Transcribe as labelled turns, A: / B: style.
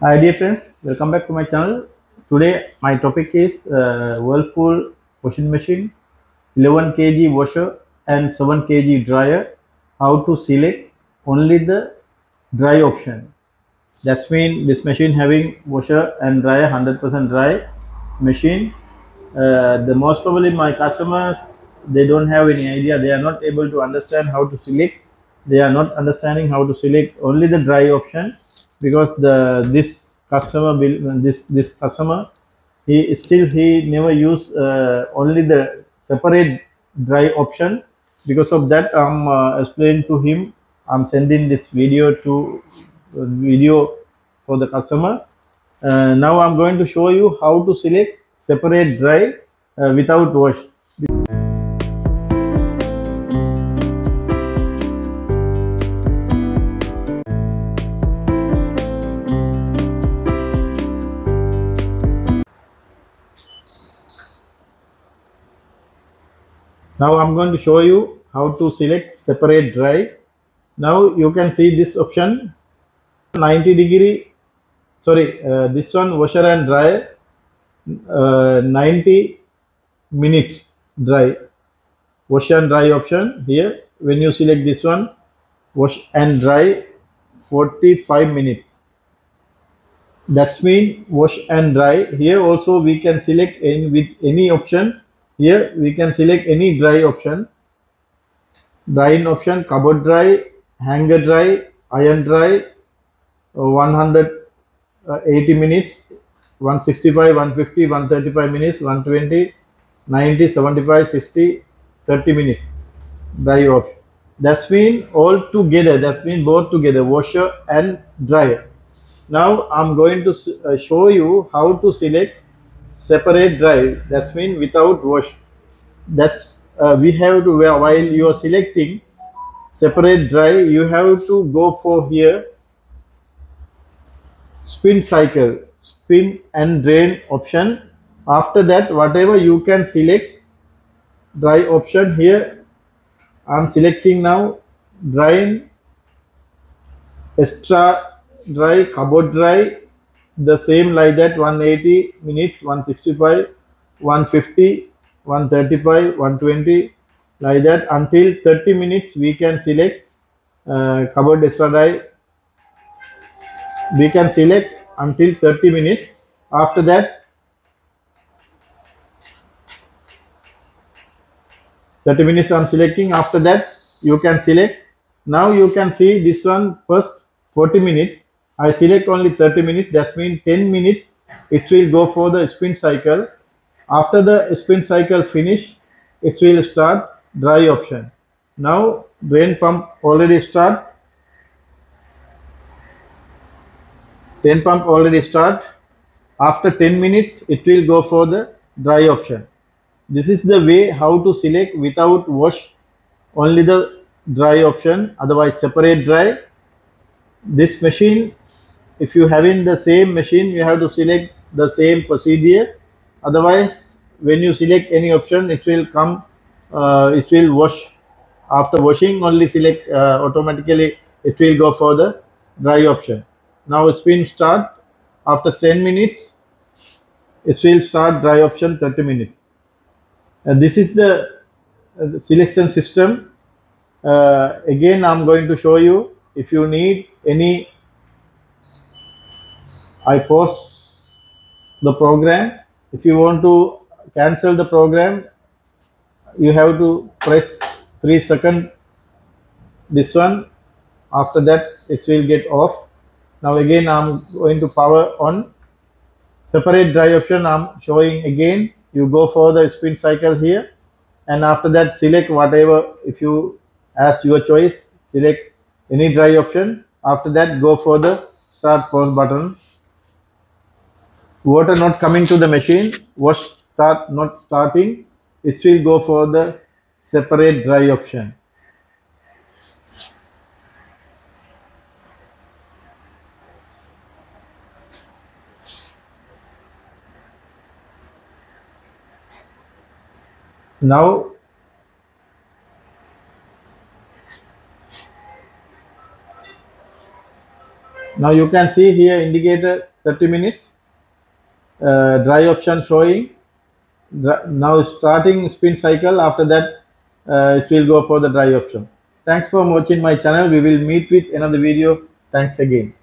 A: Hi dear friends, welcome back to my channel. Today my topic is Whirlpool washing machine, 11 kg washer and 7 kg dryer. How to select only the dry option. That's mean this machine having washer and dryer 100% dry machine. The most probably my customers, they don't have any idea. They are not able to understand how to select. They are not understanding how to select only the dry option, because this customer this customer, he never use only the separate dry option. Because of that, I'm explaining to him. I'm sending this video for the customer. Now I'm going to show you how to select separate dry without wash. Now I'm going to show you how to select separate dry. Now you can see this option 90-degree, sorry, this one washer and dry 90 minutes dry, wash and dry option. Here when you select this one, wash and dry 45 minutes. That's mean wash and dry. Here also we can select with any option. Here we can select any dry option. Drying option: cupboard dry, hanger dry, iron dry, 180 minutes, 165, 150, 135 minutes, 120, 90, 75, 60, 30 minutes dry option. That's mean all together. That means both together, washer and dryer. Now I'm going to show you how to select separate dry. That's mean without wash. That's we have to, while you are selecting separate dry, you have to go for here spin cycle, spin and drain option. After that, whatever you can select dry option. Here I'm selecting now drying, extra dry, cupboard dry, the same like that, 180 minutes, 165, 150, 135, 120, like that until 30 minutes we can select cupboard extra dry. We can select until 30 minutes. After that 30 minutes I'm selecting. After that you can select. Now you can see this one first 40 minutes. I select only 30 minutes. That means 10 minutes it will go for the spin cycle. After the spin cycle finish, it will start dry option. Now drain pump already start. Drain pump already start. After 10 minutes it will go for the dry option. This is the way how to select without wash, only the dry option, otherwise separate dry. This machine, if you have in the same machine, you have to select the same procedure. Otherwise, when you select any option, it will come, it will wash. After washing, only select automatically, it will go for the dry option. Now spin start. After 10 minutes, it will start dry option 30 minutes. And this is the selection system. Again, I'm going to show you. If you need any, I pause the program. If you want to cancel the program, you have to press 3 seconds this one. After that it will get off. Now again I'm going to power on. Separate dry option I'm showing again. You go for the spin cycle here, and after that select whatever, if you, as your choice, select any dry option. After that go for the start pause button. Water not coming to the machine, wash start not starting, it will go for the separate dry option. Now you can see here indicator 30 minutes. Dry option showing. Now starting spin cycle. After that, it will go for the dry option. Thanks for watching my channel. We will meet with another video. Thanks again.